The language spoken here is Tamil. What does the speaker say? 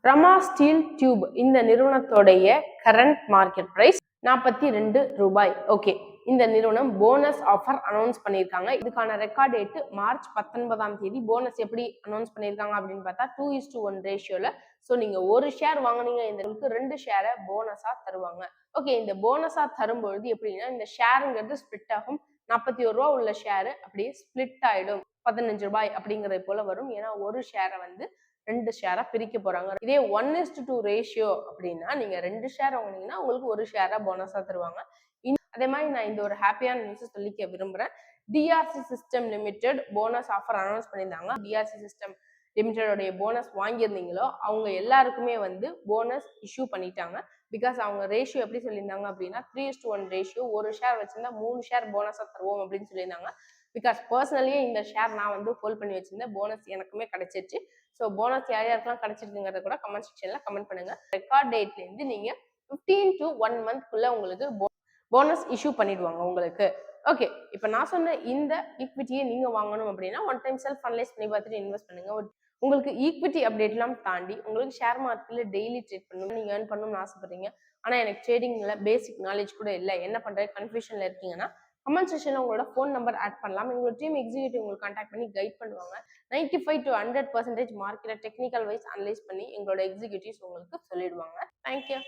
ரமா ஸ்டீல் டியூப் இந்த நிறுவனத்தோடைய கரண்ட் மார்க்கெட் பிரைஸ் 42 ரூபாய். ஓகே, இந்த நிறுவனம் போனஸ் ஆஃபர் அனௌன்ஸ் பண்ணியிருக்காங்க. இதுக்கான ரெக்கார்ட் டேட் மார்ச் 19ஆம் தேதி. போனஸ் எப்படி அனௌன்ஸ் பண்ணியிருக்காங்க அப்படின்னு பார்த்தா 2:1 ரேஷியோல. ஸோ நீங்க ஒரு ஷேர் வாங்கினீங்க, இந்த 2 ஷேரை போனஸா தருவாங்க. ஓகே, இந்த போனஸா தரும்பொழுது எப்படின்னா இந்த ஷேருங்கிறது ஸ்பிளிட் ஆகும். 41 ரூபா உள்ள ஷேரு அப்படியே ஸ்பிளிட் ஆயிடும் 15 ரூபாய் அப்படிங்கிறது போல வரும். ஏன்னா ஒரு ஷேரை 2 ஷேரா பிரிக்க போறாங்க. இதே 1:2 ரேஷியோ அப்படின்னா நீங்க 2 ஷேர் வாங்கினீங்கன்னா உங்களுக்கு ஒரு ஷேரா போனஸா தருவாங்க. அதே மாதிரி நான் இந்த ஒரு ஹாப்பியான நியூஸ் சொல்லிக்க விரும்புறேன். TRC system limited bonus offer announce பண்ணியிருந்தாங்க. டிஆர்சி சிஸ்டம் லிமிடெடோடைய போனஸ் வாங்கியிருந்தீங்களோ அவங்க எல்லாருக்குமே போனஸ் இஷ்யூ பண்ணிட்டாங்க. பிகாஸ் அவங்க ரேஷியோ எப்படி சொல்லியிருந்தாங்க அப்படின்னா 3:1 ரேஷியோ. ஒரு ஷேர் வச்சிருந்தா 3 ஷேர் போனஸா தருவோம் அப்படின்னு சொல்லியிருந்தாங்க. பிகாஸ் பர்சனலியே இந்த ஷேர் நான் ஹோல்ட் பண்ணி வச்சிருந்தேன். போனஸ் எனக்குமே கிடைச்சிருச்சு. ஸோ போனஸ் யார் யாருக்கெல்லாம் கிடைச்சிருக்குங்கிறத கூட கமெண்ட் செக்ஷன்ல கமெண்ட் பண்ணுங்க. ரெக்கார்ட் டேட்ல இருந்து நீங்க 15 to 1 month உங்களுக்கு போனஸ் இஷ்யூ பண்ணிடுவாங்க உங்களுக்கு. ஓகே, இப்போ நான் சொன்ன இந்த ஈக்விட்டியை நீங்க வாங்கணும் அப்படின்னா ஒன் டைம் செல்ஃப் அனலைஸ் பண்ணி பார்த்துட்டு இன்வெஸ்ட் பண்ணுங்க. உங்களுக்கு ஈக்விட்டி அப்டேட்லாம் தாண்டி உங்களுக்கு ஷேர் மார்க்கெட்ல டெய்லி ட்ரேட் பண்ணணும், நீங்க ஏர்ன் பண்ணணும்னு ஆசைப்படுறீங்க. ஆனா எனக்கு ட்ரேடிங்ல பேசிக் நாலேஜ் கூட இல்லை, என்ன பண்றது கன்ஃபியூஷன்ல இருக்கீங்கன்னா கமெண்ட் செக்ஷன்ல உங்களோட ஃபோன் நம்பர் ஆட் பண்ணலாம். உங்களோட டீம் எக்ஸிக்யூட்டிவ் உங்களுக்கு கான்டாக்ட் பண்ணி கைட் பண்ணுவாங்க. 95 to 100% மார்க்கெட்டை டெக்னிக்கல் வைஸ் அனலைஸ் பண்ணி எங்களோட எக்ஸிக்யூட்டிவ்ஸ் உங்களுக்கு சொல்லிடுவாங்க. தேங்க்யூ.